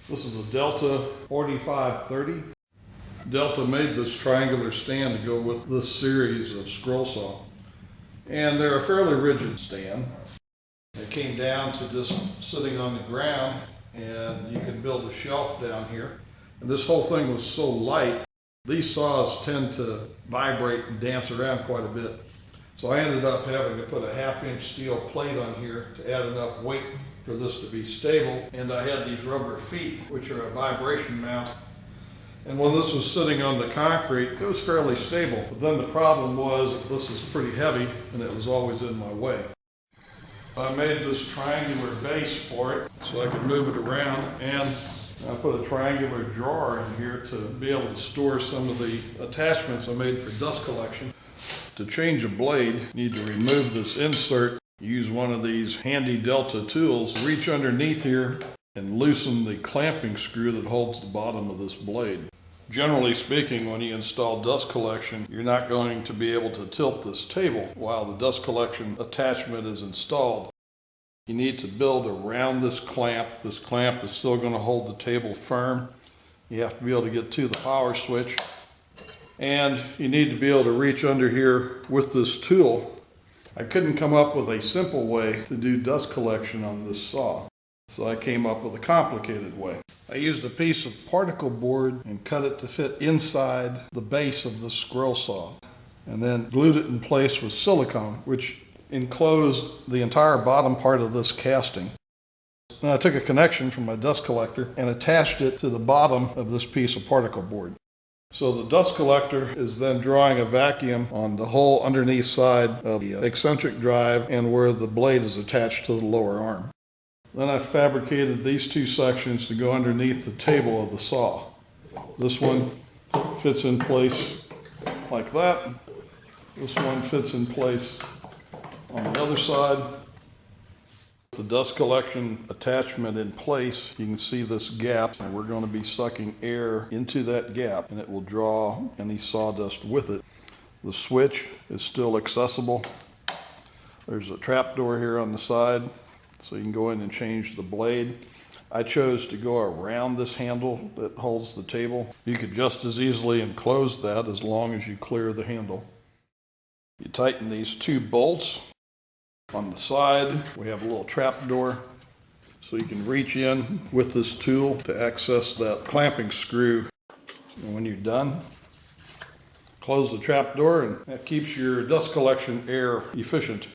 This is a Delta 4530. Delta made this triangular stand to go with this series of scroll saw. And they're a fairly rigid stand. It came down to just sitting on the ground, and you could build a shelf down here. And this whole thing was so light, these saws tend to vibrate and dance around quite a bit. So I ended up having to put a 1/2-inch steel plate on here to add enough weight for this to be stable. And I had these rubber feet, which are a vibration mount. And when this was sitting on the concrete, it was fairly stable. But then the problem was, this is pretty heavy, and it was always in my way. I made this triangular base for it so I could move it around, and I put a triangular drawer in here to be able to store some of the attachments I made for dust collection. To change a blade, you need to remove this insert. Use one of these handy Delta tools, reach underneath here and loosen the clamping screw that holds the bottom of this blade. Generally speaking, when you install dust collection, you're not going to be able to tilt this table while the dust collection attachment is installed. You need to build around this clamp. This clamp is still going to hold the table firm. You have to be able to get to the power switch. And you need to be able to reach under here with this tool. I couldn't come up with a simple way to do dust collection on this saw, so I came up with a complicated way. I used a piece of particle board and cut it to fit inside the base of the scroll saw, and then glued it in place with silicone, which enclosed the entire bottom part of this casting. Then I took a connection from my dust collector and attached it to the bottom of this piece of particle board. So the dust collector is then drawing a vacuum on the whole underneath side of the eccentric drive and where the blade is attached to the lower arm. Then I fabricated these two sections to go underneath the table of the saw. This one fits in place like that. This one fits in place on the other side. The dust collection attachment in place, you can see this gap, and we're going to be sucking air into that gap, and it will draw any sawdust with it. The switch is still accessible. There's a trap door here on the side, so you can go in and change the blade. I chose to go around this handle that holds the table. You could just as easily enclose that as long as you clear the handle. You tighten these two bolts. On the side, we have a little trap door, so you can reach in with this tool to access that clamping screw. And when you're done, close the trap door, and that keeps your dust collection air efficient.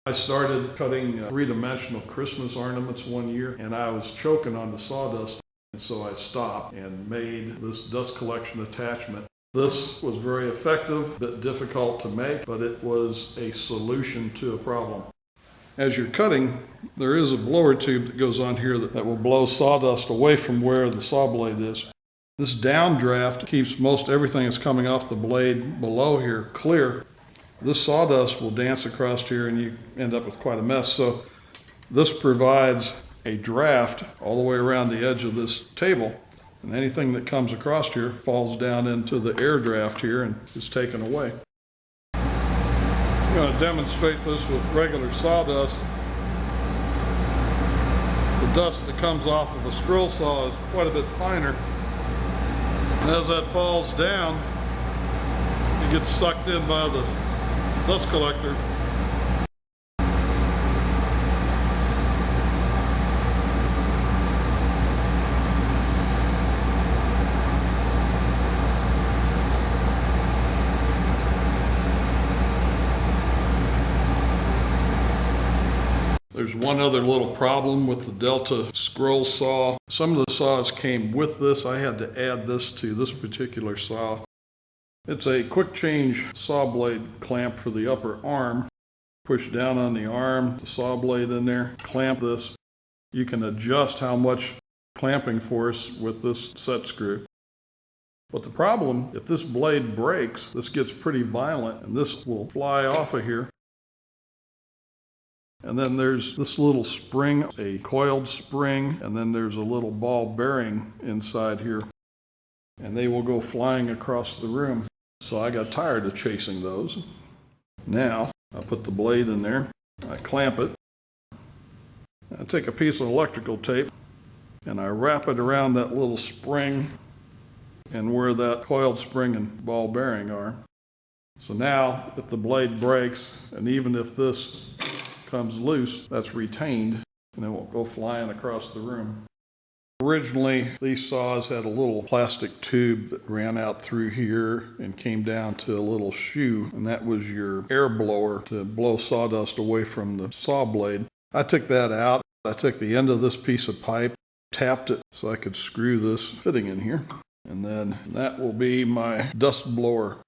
I started cutting three-dimensional Christmas ornaments one year, and I was choking on the sawdust, and so I stopped and made this dust collection attachment. This was very effective, a bit difficult to make, but it was a solution to a problem. As you're cutting, there is a blower tube that goes on here that will blow sawdust away from where the saw blade is. This downdraft keeps most everything that's coming off the blade below here clear. This sawdust will dance across here and you end up with quite a mess. So this provides a draft all the way around the edge of this table, and anything that comes across here falls down into the air draft here and is taken away. I'm going to demonstrate this with regular sawdust. The dust that comes off of a scroll saw is quite a bit finer, and as that falls down, it gets sucked in by the dust collector. There's one other little problem with the Delta scroll saw. Some of the saws came with this. I had to add this to this particular saw. It's a quick change saw blade clamp for the upper arm. Push down on the arm, the saw blade in there, clamp this. You can adjust how much clamping force with this set screw. But the problem, if this blade breaks, this gets pretty violent and this will fly off of here. And then there's this little spring, a coiled spring, and then there's a little ball bearing inside here. And they will go flying across the room. So I got tired of chasing those. Now, I put the blade in there, I clamp it, I take a piece of electrical tape, and I wrap it around that little spring and where that coiled spring and ball bearing are. So now, if the blade breaks, and even if this comes loose, that's retained, and it won't go flying across the room. Originally, these saws had a little plastic tube that ran out through here and came down to a little shoe, and that was your air blower to blow sawdust away from the saw blade. I took that out. I took the end of this piece of pipe, tapped it so I could screw this fitting in here, and then that will be my dust blower.